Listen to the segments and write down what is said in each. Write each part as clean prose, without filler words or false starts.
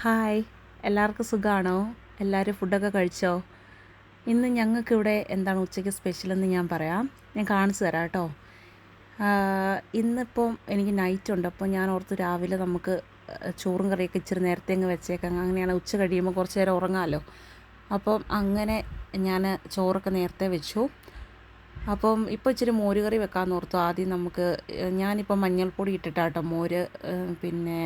Hi, എല്ലാവർക്കും സുഖമാണോ? എല്ലാവരും ഫുഡൊക്കെ കഴിച്ചോ? ഇന്ന് ഞങ്ങൾക്കിവിടെ എന്താണ് ഉച്ചയ്ക്ക് സ്പെഷ്യലെന്ന് ഞാൻ പറയാം. ഞാൻ കാണിച്ചു തരാം കേട്ടോ. ഇന്നിപ്പം എനിക്ക് നൈറ്റുണ്ട്, അപ്പോൾ ഞാൻ ഓർത്തു രാവിലെ നമുക്ക് ചോറും കറിയൊക്കെ ഇച്ചിരി നേരത്തെ അങ്ങ് വെച്ചേക്കാം. അങ്ങനെയാണ് ഉച്ച കഴിയുമ്പോൾ കുറച്ച് നേരം ഉറങ്ങാമല്ലോ. അപ്പം അങ്ങനെ ഞാൻ ചോറൊക്കെ നേരത്തെ വെച്ചു. അപ്പം ഇപ്പോൾ ഇച്ചിരി മോര് കറി വെക്കാമെന്ന് ഓർത്തു. ആദ്യം നമുക്ക് ഞാനിപ്പം മഞ്ഞൾപ്പൊടി ഇട്ടിട്ടാട്ടോ മോര് പിന്നെ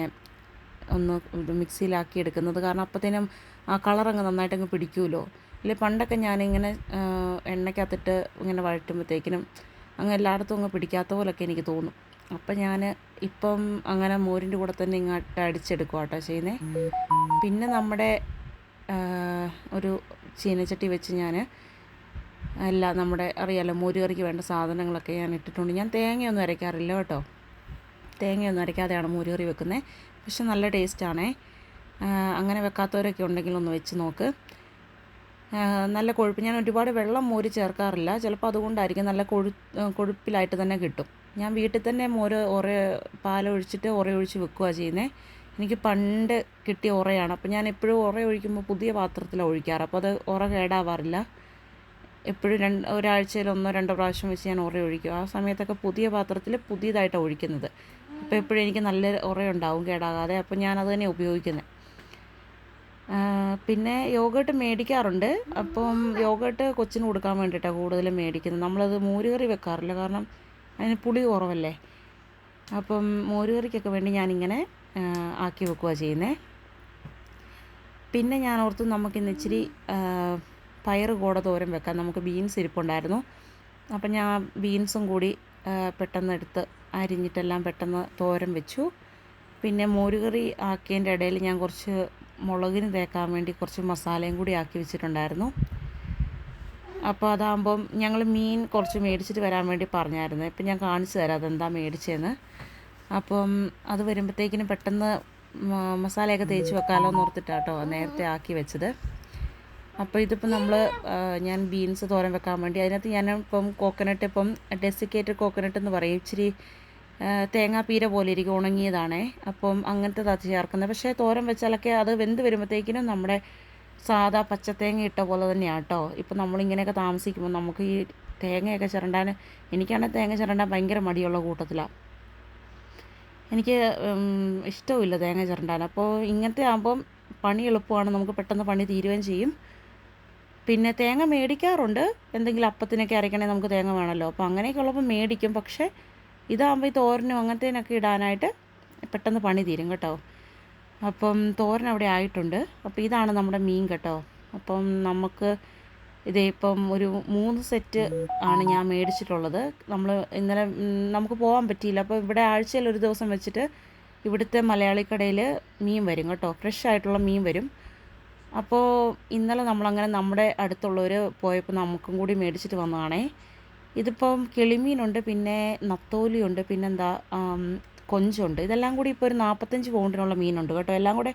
ഒന്ന് മിക്സിയിലാക്കി എടുക്കുന്നത്. കാരണം അപ്പോഴത്തേനും ആ കളറങ്ങ് നന്നായിട്ടങ്ങ് പിടിക്കുമല്ലോ. ഇല്ലേ പണ്ടൊക്കെ ഞാനിങ്ങനെ എണ്ണയ്ക്കകത്തിട്ട് ഇങ്ങനെ വഴറ്റുമ്പോഴത്തേക്കിനും അങ്ങ് എല്ലായിടത്തും അങ്ങ് പിടിക്കാത്ത പോലൊക്കെ എനിക്ക് തോന്നും. അപ്പം ഞാൻ ഇപ്പം അങ്ങനെ മോരിൻ്റെ കൂടെ തന്നെ ഇങ്ങോട്ട് അടിച്ചെടുക്കുക കേട്ടോ ചെയ്യുന്നത്. പിന്നെ നമ്മുടെ ഒരു ചീനച്ചട്ടി വെച്ച് ഞാൻ എല്ലാം നമ്മുടെ അറിയാമല്ലോ മോര് കറിക്ക് വേണ്ട സാധനങ്ങളൊക്കെ ഞാൻ ഇട്ടിട്ടുണ്ട്. ഞാൻ തേങ്ങയൊന്നും അരയ്ക്കാറില്ല കേട്ടോ. തേങ്ങയൊന്നും അരയ്ക്കാതെയാണ് മോര് കറി വെക്കുന്നത്. പക്ഷെ നല്ല ടേസ്റ്റാണേ. അങ്ങനെ വെക്കാത്തവരൊക്കെ ഉണ്ടെങ്കിൽ ഒന്ന് വെച്ച് നോക്ക്. നല്ല കൊഴുപ്പ്, ഞാൻ ഒരുപാട് വെള്ളം മോര് ചേർക്കാറില്ല. ചിലപ്പോൾ അതുകൊണ്ടായിരിക്കും നല്ല കൊഴുപ്പിലായിട്ട് തന്നെ കിട്ടും. ഞാൻ വീട്ടിൽ തന്നെ മോര് പാലൊഴിച്ചിട്ട് ഒഴിച്ച് വെക്കുകയാണ് ചെയ്യുന്നത്. എനിക്ക് പണ്ട് കിട്ടിയ ഉറയാണ്. അപ്പോൾ ഞാൻ എപ്പോഴും ഒഴിക്കുമ്പോൾ പുതിയ പാത്രത്തിലാണ് ഒഴിക്കാറ്. അപ്പോൾ അത് കേടാവാറില്ല. എപ്പോഴും ഒരാഴ്ചയിൽ 1-2 പ്രാവശ്യം വെച്ച് ഞാൻ ഒഴിക്കും. ആ സമയത്തൊക്കെ പുതിയ പാത്രത്തിൽ പുതിയതായിട്ടാണ് ഒഴിക്കുന്നത്. അപ്പോൾ എപ്പോഴും എനിക്ക് നല്ല ഉറയുണ്ടാവും കേടാകാതെ. അപ്പോൾ ഞാനത് തന്നെ ഉപയോഗിക്കുന്നത്. പിന്നെ യോഗേട്ട് മേടിക്കാറുണ്ട്. അപ്പം യോഗേട്ട് കൊച്ചിന് കൊടുക്കാൻ വേണ്ടിയിട്ടാണ് കൂടുതലും മേടിക്കുന്നത്. നമ്മളത് മോരുകറി വെക്കാറില്ല, കാരണം അതിന് പുളി കുറവല്ലേ. അപ്പം മോരുകറിക്കൊക്കെ വേണ്ടി ഞാനിങ്ങനെ ആക്കി വെക്കുകയാണ് ചെയ്യുന്നത്. പിന്നെ ഞാൻ ഓർത്തു നമുക്കിന്ന് ഇച്ചിരി പയറ് കൂടെ തോരൻ വെക്കാം. നമുക്ക് ബീൻസ് ഇരിപ്പുണ്ടായിരുന്നു. അപ്പം ഞാൻ ബീൻസും കൂടി പെട്ടെന്ന് എടുത്ത് അരിഞ്ഞിട്ടെല്ലാം പെട്ടെന്ന് തോരൻ വെച്ചു. പിന്നെ മോരുകറി ആക്കിയതിൻ്റെ ഇടയിൽ ഞാൻ കുറച്ച് മുളകിന് തേക്കാൻ വേണ്ടി കുറച്ച് മസാലയും കൂടി ആക്കി വെച്ചിട്ടുണ്ടായിരുന്നു. അപ്പോൾ അതാകുമ്പം ഞങ്ങൾ മീൻ കുറച്ച് മേടിച്ചിട്ട് വരാൻ വേണ്ടി പറഞ്ഞായിരുന്നു. ഇപ്പം ഞാൻ കാണിച്ചു തരാം അതെന്താ മേടിച്ചതെന്ന്. അപ്പം അത് വരുമ്പോഴത്തേക്കിനും പെട്ടെന്ന് മസാലയൊക്കെ തേച്ച് വെക്കാമല്ലോ എന്ന് ഓർത്തിട്ടാട്ടോ നേരത്തെ ആക്കി വെച്ചത്. അപ്പോൾ ഇതിപ്പോൾ ഞാൻ ബീൻസ് തോരൻ വെക്കാൻ വേണ്ടി അതിനകത്ത് ഞാൻ ഇപ്പം ഡെസിക്കേറ്റഡ് കോക്കനട്ട് എന്ന് പറയും. ഇച്ചിരി തേങ്ങാപ്പീര പോലെ ഇരിക്കും, ഉണങ്ങിയതാണേ. അപ്പം അങ്ങനത്തെ ചേർക്കുന്നത്. പക്ഷേ തോരൻ വെച്ചാലൊക്കെ അത് വെന്ത് വരുമ്പോഴത്തേക്കിനും നമ്മുടെ സാധാ പച്ചത്തേങ്ങ ഇട്ട പോലെ തന്നെയാണ് കേട്ടോ. ഇപ്പം നമ്മളിങ്ങനെയൊക്കെ താമസിക്കുമ്പോൾ നമുക്ക് ഈ തേങ്ങയൊക്കെ ചിരണ്ടാൻ, എനിക്കാണെങ്കിൽ തേങ്ങ ചിരണ്ടാൻ ഭയങ്കര മടിയുള്ള കൂട്ടത്തിലാണ്. എനിക്ക് ഇഷ്ടമില്ല തേങ്ങ ചിരണ്ടാൻ. അപ്പോൾ ഇങ്ങനത്തെ ആകുമ്പം പണി എളുപ്പമാണ്, നമുക്ക് പെട്ടെന്ന് പണി തീരുകയും ചെയ്യും. പിന്നെ തേങ്ങ മേടിക്കാറുണ്ട്. എന്തെങ്കിലും അപ്പത്തിനൊക്കെ അരയ്ക്കണമെങ്കിൽ നമുക്ക് തേങ്ങ വേണമല്ലോ. അപ്പോൾ അങ്ങനെയൊക്കെ ഉള്ളപ്പോൾ മേടിക്കും. പക്ഷേ ഇതാകുമ്പോൾ ഈ തോരനും അങ്ങനത്തേനൊക്കെ ഇടാനായിട്ട് പെട്ടെന്ന് പണി തീരും കേട്ടോ. അപ്പം തോരൻ അവിടെ ആയിട്ടുണ്ട്. അപ്പോൾ ഇതാണ് നമ്മുടെ മീൻ കേട്ടോ. അപ്പം നമുക്ക് ഇപ്പം ഒരു 3 സെറ്റ് ആണ് ഞാൻ മേടിച്ചിട്ടുള്ളത്. നമ്മൾ ഇന്നലെ നമുക്ക് പോകാൻ പറ്റിയില്ല. അപ്പോൾ ഇവിടെ ആഴ്ചയിൽ ഒരു ദിവസം വെച്ചിട്ട് ഇവിടുത്തെ മലയാളി കടയിൽ മീൻ വരും കേട്ടോ. ഫ്രഷ് ആയിട്ടുള്ള മീൻ വരും. അപ്പോൾ ഇന്നലെ നമ്മളങ്ങനെ നമ്മുടെ അടുത്തുള്ളവർ പോയപ്പോൾ നമുക്കും കൂടി മേടിച്ചിട്ട് വന്നതാണേ. ഇതിപ്പം കിളിമീനുണ്ട്, പിന്നെ നത്തോലിയുണ്ട്, പിന്നെന്താ കൊഞ്ചുണ്ട്. ഇതെല്ലാം കൂടി ഇപ്പോൾ ഒരു 45 പൗണ്ടിനുള്ള മീനുണ്ട് കേട്ടോ. എല്ലാം കൂടെ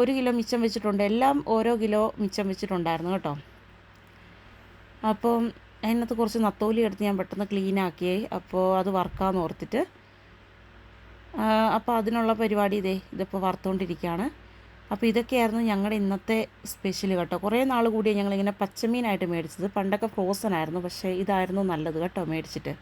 1 കിലോ മിച്ചം വെച്ചിട്ടുണ്ട്. എല്ലാം ഓരോ കിലോ മിച്ചം വെച്ചിട്ടുണ്ടായിരുന്നു കേട്ടോ. അപ്പം അതിനകത്ത് കുറച്ച് നത്തോലി എടുത്ത് ഞാൻ പെട്ടെന്ന് ക്ലീനാക്കിയേ. അപ്പോൾ അത് വറുക്കാമെന്ന് ഓർത്തിട്ട് അപ്പോൾ അതിനുള്ള പരിപാടി ഇതിപ്പോൾ വറുത്തുകൊണ്ടിരിക്കുകയാണ്. അപ്പോൾ ഇതൊക്കെയായിരുന്നു ഞങ്ങളുടെ ഇന്നത്തെ സ്പെഷ്യൽ കേട്ടോ. കുറേ നാൾ കൂടിയാണ് ഞങ്ങളിങ്ങനെ പച്ചമീനായിട്ട് മേടിച്ചത്. പണ്ടൊക്കെ ഫ്രോസൺ ആയിരുന്നു, പക്ഷേ ഇതായിരുന്നു നല്ലത് കേട്ടോ മേടിച്ചിട്ട്.